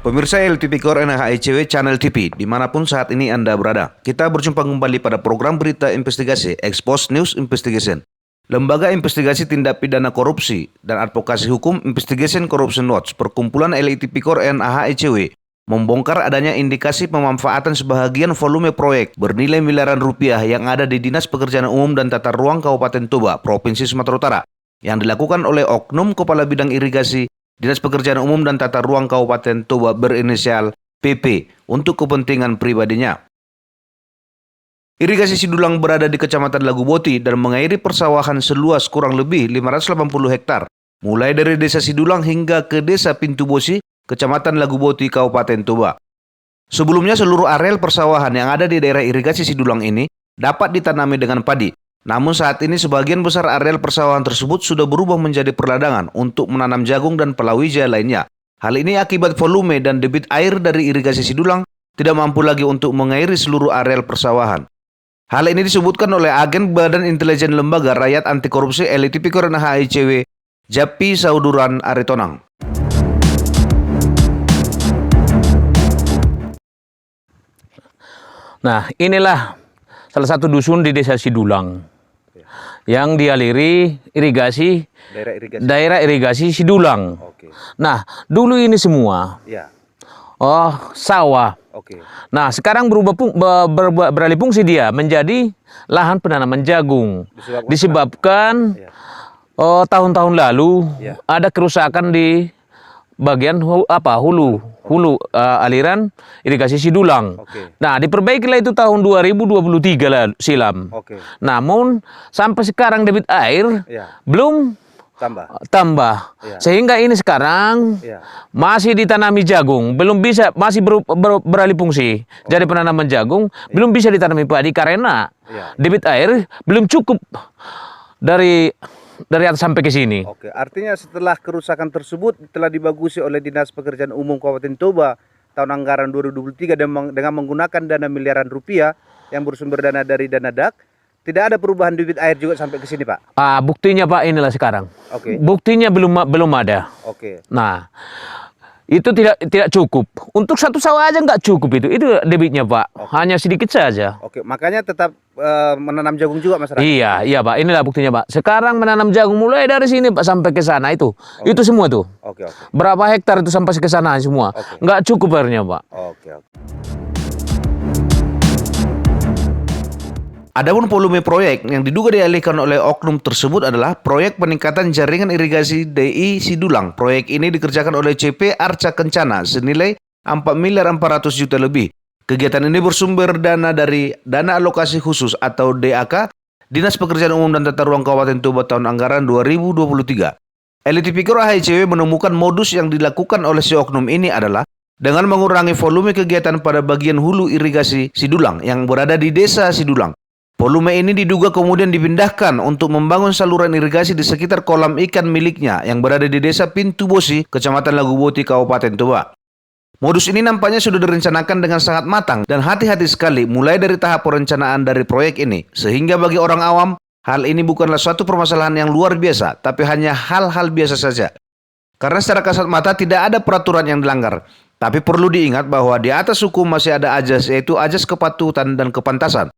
Pemirsa LTV Core NHICW Channel TV, dimanapun saat ini Anda berada. Kita berjumpa kembali pada program berita investigasi, Expose News Investigation. Lembaga Investigasi Tindak Pidana Korupsi dan Advokasi Hukum Investigation Corruption Watch, perkumpulan LTV Core NHICW, membongkar adanya indikasi pemanfaatan sebahagian volume proyek bernilai miliaran rupiah yang ada di Dinas Pekerjaan Umum dan Tata Ruang Kabupaten Toba, Provinsi Sumatera Utara, yang dilakukan oleh Oknum Kepala Bidang Irigasi Dinas Pekerjaan Umum dan Tata Ruang Kabupaten Toba berinisial PP untuk kepentingan pribadinya. Irigasi Sidulang berada di Kecamatan Laguboti dan mengairi persawahan seluas kurang lebih 580 hektar, mulai dari Desa Sidulang hingga ke Desa Pintu Bosi, Kecamatan Laguboti, Kabupaten Toba. Sebelumnya seluruh areal persawahan yang ada di daerah irigasi Sidulang ini dapat ditanami dengan padi. Namun saat ini sebagian besar areal persawahan tersebut sudah berubah menjadi perladangan untuk menanam jagung dan palawija lainnya. Hal ini akibat volume dan debit air dari irigasi Sidulang tidak mampu lagi untuk mengairi seluruh areal persawahan. Hal ini disebutkan oleh Agen Badan Intelijen Lembaga Rakyat Anti Korupsi LTV Core NHICW, Japi Sauduran Aritonang. Nah, inilah salah satu dusun di Desa Sidulang yang dialiri irigasi daerah irigasi Sidulang. Oke. Nah, dulu ini semua Ya. sawah. Oke. Nah, sekarang beralih fungsi dia menjadi lahan penanaman jagung. Disebabkan tahun-tahun lalu ada kerusakan di bagian hulu aliran irigasi Sidulang. Nah, diperbaikilah itu tahun 2023 silam. Namun sampai sekarang debit air belum tambah. Sehingga ini sekarang masih ditanami jagung, belum bisa, masih beralih fungsi jadi penanaman jagung, belum bisa ditanami padi karena debit air belum cukup dari atas sampai ke sini. Oke, artinya setelah kerusakan tersebut telah dibagusi oleh Dinas Pekerjaan Umum Kabupaten Toba tahun anggaran 2023 dengan menggunakan dana miliaran rupiah yang bersumber dana dari dana DAK, tidak ada perubahan debit air juga sampai ke sini, Pak. Buktinya, Pak, inilah sekarang. Buktinya belum ada. Nah, itu tidak cukup. Untuk satu sawah aja nggak cukup itu debitnya, Pak. Hanya sedikit saja. Makanya tetap menanam jagung juga masyarakat. Iya, Pak. Inilah buktinya, Pak. Sekarang menanam jagung mulai dari sini, Pak, sampai ke sana itu. Itu semua tuh. Berapa hektar itu sampai ke sana semua. Nggak cukup airnya, Pak. Adapun volume proyek yang diduga dialihkan oleh oknum tersebut adalah proyek peningkatan jaringan irigasi DI Sidulang. Proyek ini dikerjakan oleh CP Arca Kencana senilai 4.400.000.000 lebih. Kegiatan ini bersumber dana dari Dana Alokasi Khusus atau DAK Dinas Pekerjaan Umum dan Tata Ruang Kabupaten Toba tahun anggaran 2023. LTV Core NHICW menemukan modus yang dilakukan oleh si oknum ini adalah dengan mengurangi volume kegiatan pada bagian hulu irigasi Sidulang yang berada di Desa Sidulang. Volume ini diduga kemudian dipindahkan untuk membangun saluran irigasi di sekitar kolam ikan miliknya yang berada di Desa Pintu Bosi, Kecamatan Laguboti, Kabupaten Toba. Modus ini nampaknya sudah direncanakan dengan sangat matang dan hati-hati sekali mulai dari tahap perencanaan dari proyek ini. Sehingga bagi orang awam, hal ini bukanlah suatu permasalahan yang luar biasa, tapi hanya hal-hal biasa saja. Karena secara kasat mata tidak ada peraturan yang dilanggar. Tapi perlu diingat bahwa di atas hukum masih ada ajas, yaitu ajas kepatutan dan kepantasan.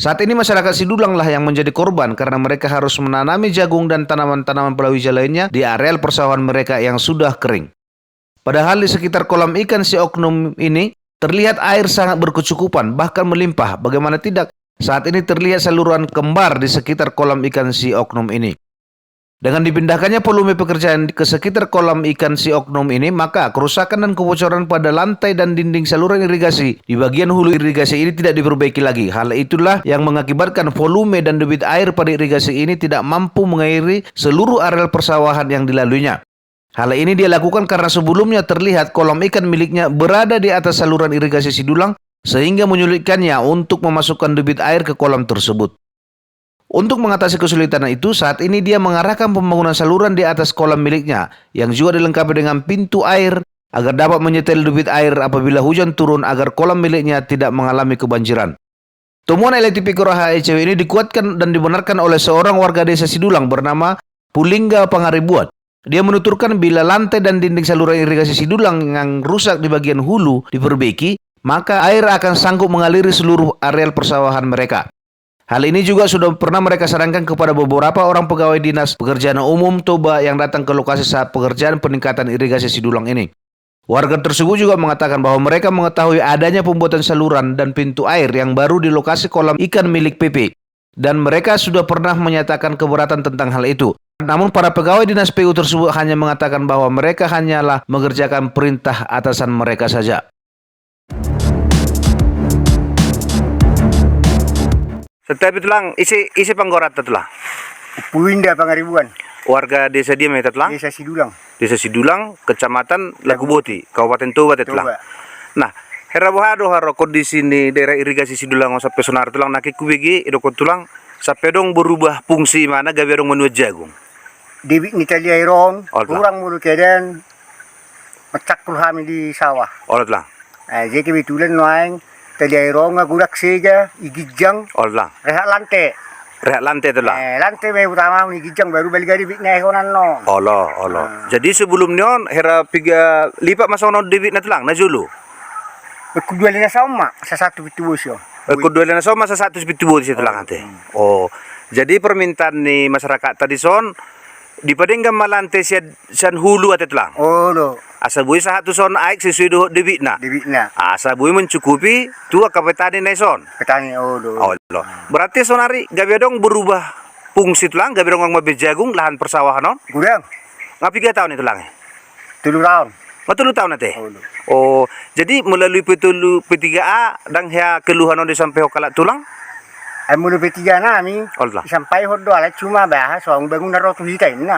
Saat ini masyarakat Sidulang lah yang menjadi korban karena mereka harus menanami jagung dan tanaman-tanaman palawija lainnya di areal persawahan mereka yang sudah kering. Padahal di sekitar kolam ikan si oknum ini terlihat air sangat berkecukupan, bahkan melimpah. Bagaimana tidak, saat ini terlihat saluran kembar di sekitar kolam ikan si oknum ini. Dengan dipindahkannya volume pekerjaan ke sekitar kolam ikan si oknum ini, maka kerusakan dan kebocoran pada lantai dan dinding saluran irigasi di bagian hulu irigasi ini tidak diperbaiki lagi. Hal itulah yang mengakibatkan volume dan debit air pada irigasi ini tidak mampu mengairi seluruh areal persawahan yang dilaluinya. Hal ini dia lakukan karena sebelumnya terlihat kolam ikan miliknya berada di atas saluran irigasi Sidulang sehingga menyulitkannya untuk memasukkan debit air ke kolam tersebut. Untuk mengatasi kesulitan itu, saat ini dia mengarahkan pembangunan saluran di atas kolam miliknya yang juga dilengkapi dengan pintu air agar dapat menyetel debit air apabila hujan turun agar kolam miliknya tidak mengalami kebanjiran. Temuan LTV Core NHICW ini dikuatkan dan dibenarkan oleh seorang warga Desa Sidulang bernama Pulingga Pangaribuan Dia menuturkan bila lantai dan dinding saluran irigasi Sidulang yang rusak di bagian hulu diperbaiki, maka air akan sanggup mengaliri seluruh areal persawahan mereka. Hal ini juga sudah pernah mereka sarankan kepada beberapa orang pegawai Dinas Pekerjaan Umum Toba yang datang ke lokasi saat pekerjaan peningkatan irigasi Sidulang ini. Warga tersebut juga mengatakan bahwa mereka mengetahui adanya pembuatan saluran dan pintu air yang baru di lokasi kolam ikan milik PP. Dan mereka sudah pernah menyatakan keberatan tentang hal itu. Namun para pegawai dinas PU tersebut hanya mengatakan bahwa mereka hanyalah mengerjakan perintah atasan mereka saja. Setiap itu lang, isi panggorat itu lah. Puinda Pangaribuan, Warga desa dia itu lang. Desa Sidulang. Desa Sidulang, Kecamatan Laguboti, Kabupaten Toba itu lang. Toba. Nah, herabohado haro kondisi ini daerah irigasi Sidulang sampai sonar tulang naki kubegi idokot tulang sampai dong berubah fungsi mana gawe dong menuju jagung. Debit ni tali airon, Olah. kurang mulu keadaan macak kulhami di sawah. Oleh tulang, Jadi kebetulan noaing tali airon ngagurak sega, igijang, oleh tulang. rehat lantai. Rehat lantai tulang. Lantai may utama ni igijang baru balik dari debit na aironan no. Allah. Jadi sebelum nyon hera piga lipat masono debit na tulang na julu. Kedua lina sama, sa satu pitu bosyo. Kedua lana sama sa satu sepitu situ tulang ante. Oh, jadi permintaan ni masyarakat tadi son dipadenggan malante sian hulu ate tulang. Oh lo, Asa bui sa hatu son aik sesuai doh debit na. debit na. Asa bui mencukupi tu kapetani na son. Petani oh lo. Allah. Berarti son hari gawe dong berubah fungsi tulang, gawe dong mabe jagung lahan persawahan non. Gudang, Ngapi 3 tahun itu tulang. 3 tahun. Betul tahun nanti. Oh lo. Oh, jadi melalui P3A dan ya keluhan on sampai hokalat tulang. Ay mulu P3 nami, Allah. sampai hodo ala cuma bahas soang bangun rotu hitai na.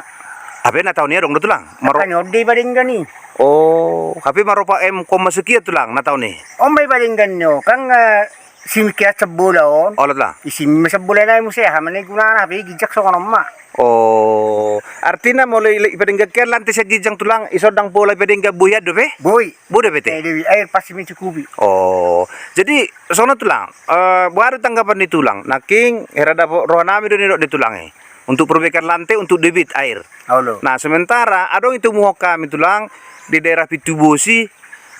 Apa na tahun ni dong tulang? Kan ode badinggan ni. Oh, tapi maropa sekian tulang na tahun ni. May badinggan nyo, kang simikya sa bulaon. Oh, lah. Isim sa bulan na mo siya, hamanay guna na, gijak sa kanong ma. Oh, artinya mulai ipadingga ker lantai sa gijang tulang isodang pola ipadingga buyad do be? Boy, Bude bete. dewi air pasti mencukupi. Oh, jadi sono tulang. Baru tanggapan di tulang. Naking herada rohanami do nidok di tulang untuk perbaikan lantai untuk debit air. Halo. Nah, sementara adong itu muhok kami tulang di daerah Pitubosi,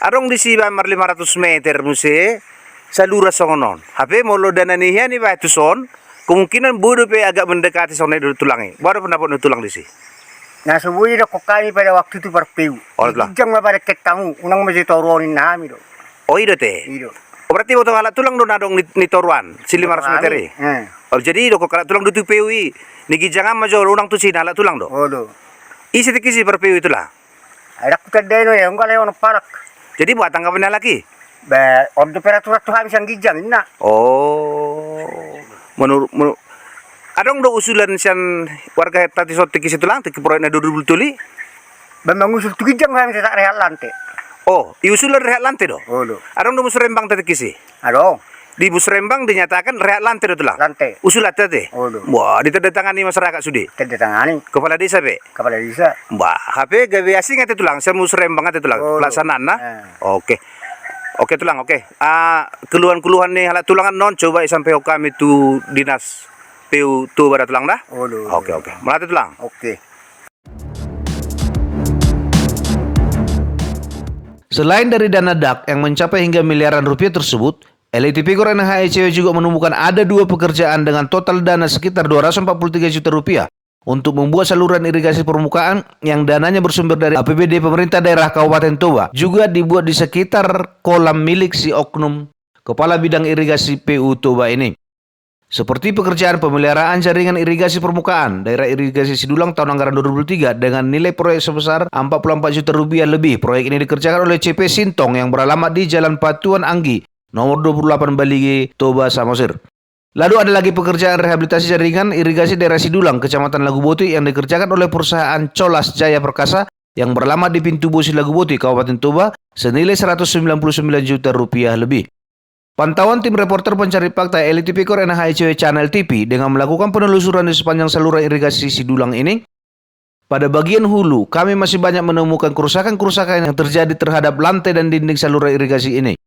adong di Sibamar 500 meter muse salura songonon. Hape molo dana niya ni ba son, kemungkinan bodo pe agak mendekati sonai do tulangi. Baru pendapat do tulang di si. Nah, subuhi na kokani pada waktu itu perpeu. Oh, lah. Gijang ma pada ketamu, unang masih toronin nami do. Oh, itu teh. Ido. Oh, berarti waktu alat tulang do nadong ni toruan, si 500 meter Kami, Oh, jadi do kok alat tulang do tu PUI. Nigi jangan majo unang tu sina alat tulang do. Oh lo. Isi tikisi per PUI itulah. Ada kutadeno ya, enggak lewat parak. Jadi buat tanggapannya lagi. Ba, on temperatur tu habis yang gijang na. Oh. Menurut adong do usulan sian warga tadi so tikisi tulang tiki proyek na do tuli. Ba mangusul tu gijang habis tak rehat lantai. Oh, iusulan rehat lantai do. Oh lo. Adong do musrembang tadi kisi. Aduh, Di Musrembang dinyatakan rehat lantai do tulang. lantai. Usulat tadi. Oh lo. Wah, ditandatangani masyarakat sudi. Terdatangani Kepala desa be. kepala desa. Mbak, HP gawe asing ate tulang, saya Musrembang ate tulang. Oh, Pelaksanaan nah. lo. Oke. Oke tulang, oke. Keluhan-keluhan nih halat tulangan non coba sampai kami tu dinas PU tu pada tulang dah. Oh lo. Oke. Melati tulang. Oke. Selain dari dana DAK yang mencapai hingga miliaran rupiah tersebut, LITP Gor NHICW juga menemukan ada 2 pekerjaan dengan total dana sekitar 243 juta rupiah untuk membuat saluran irigasi permukaan yang dananya bersumber dari APBD pemerintah daerah Kabupaten Toba, juga dibuat di sekitar kolam milik si oknum Kepala Bidang Irigasi PU Toba ini. Seperti pekerjaan pemeliharaan jaringan irigasi permukaan daerah irigasi Sidulang tahun anggaran 2023 dengan nilai proyek sebesar 44 juta rupiah lebih. Proyek ini dikerjakan oleh CP Sintong yang beralamat di Jalan Patuan Anggi, nomor 28 Balige, Toba, Samosir. Lalu ada lagi pekerjaan rehabilitasi jaringan irigasi daerah Sidulang, Kecamatan Laguboti yang dikerjakan oleh perusahaan Colas Jaya Perkasa yang beralamat di Pintu Bosi Laguboti, Kabupaten Toba, senilai 199 juta rupiah lebih. Pantauan tim reporter pencari fakta LITP Gor NHICW Channel TV dengan melakukan penelusuran di sepanjang saluran irigasi Sidulang ini, pada bagian hulu kami masih banyak menemukan kerusakan-kerusakan yang terjadi terhadap lantai dan dinding saluran irigasi ini.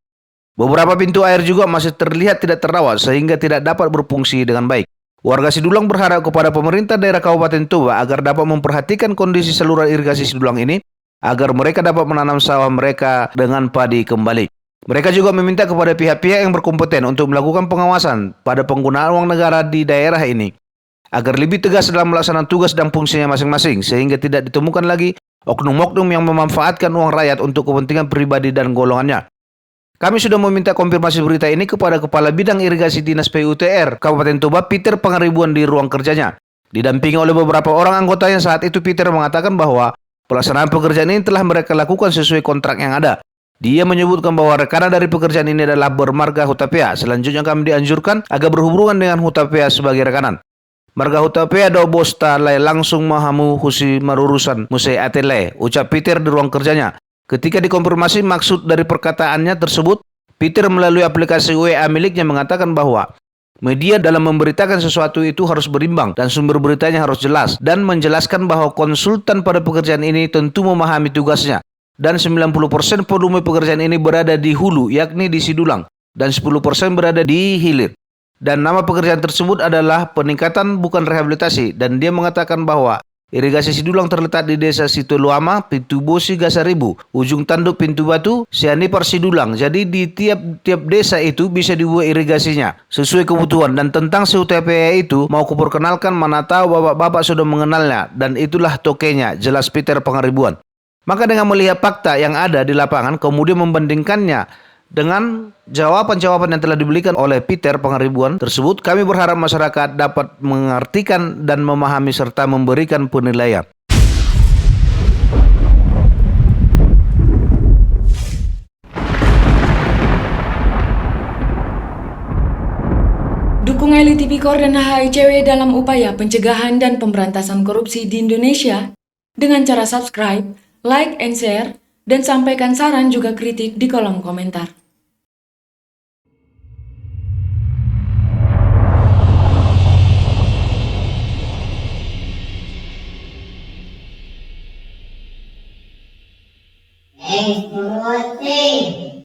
Beberapa pintu air juga masih terlihat tidak terawat sehingga tidak dapat berfungsi dengan baik. Warga Sidulang berharap kepada pemerintah daerah Kabupaten Toba agar dapat memperhatikan kondisi saluran irigasi Sidulang ini agar mereka dapat menanam sawah mereka dengan padi kembali. Mereka juga meminta kepada pihak-pihak yang berkompeten untuk melakukan pengawasan pada penggunaan uang negara di daerah ini agar lebih tegas dalam melaksanakan tugas dan fungsinya masing-masing sehingga tidak ditemukan lagi oknum-oknum yang memanfaatkan uang rakyat untuk kepentingan pribadi dan golongannya. Kami sudah meminta konfirmasi berita ini kepada Kepala Bidang Irigasi Dinas PUTR Kabupaten Toba, Peter Pangaribuan, di ruang kerjanya. Didampingi oleh beberapa orang anggota yang saat itu Peter mengatakan bahwa pelaksanaan pekerjaan ini telah mereka lakukan sesuai kontrak yang ada. Dia menyebutkan bahwa rekanan dari pekerjaan ini adalah bermarga Hutapea. Selanjutnya kami dianjurkan agar berhubungan dengan Hutapea sebagai rekanan. Marga Hutapea do bosta lai langsung mahamu husi marurusan musai atele, ucap Peter di ruang kerjanya. Ketika dikonfirmasi maksud dari perkataannya tersebut, Peter melalui aplikasi WA miliknya mengatakan bahwa media dalam memberitakan sesuatu itu harus berimbang dan sumber beritanya harus jelas dan menjelaskan bahwa konsultan pada pekerjaan ini tentu memahami tugasnya dan 90% volume pekerjaan ini berada di hulu yakni di Sidulang dan 10% berada di hilir. Dan nama pekerjaan tersebut adalah peningkatan bukan rehabilitasi dan dia mengatakan bahwa irigasi Sidulang terletak di Desa Situluama, Pintu Bosi, Gasaribu, ujung tanduk Pintu Batu, Sianipar, Sidulang. Jadi di tiap desa itu bisa dibuat irigasinya sesuai kebutuhan. Dan tentang CUTPA itu mau kuperkenalkan, mana tahu bapak-bapak sudah mengenalnya dan itulah tokenya, jelas Peter Pangaribuan. Maka dengan melihat fakta yang ada di lapangan kemudian membandingkannya dengan jawaban-jawaban yang telah diberikan oleh Peter Pangaribuan tersebut, kami berharap masyarakat dapat mengartikan dan memahami serta memberikan penilaian. Dukung Eli Tipikor dan HICW dalam upaya pencegahan dan pemberantasan korupsi di Indonesia dengan cara subscribe, like, and share, dan sampaikan saran juga kritik di kolom komentar.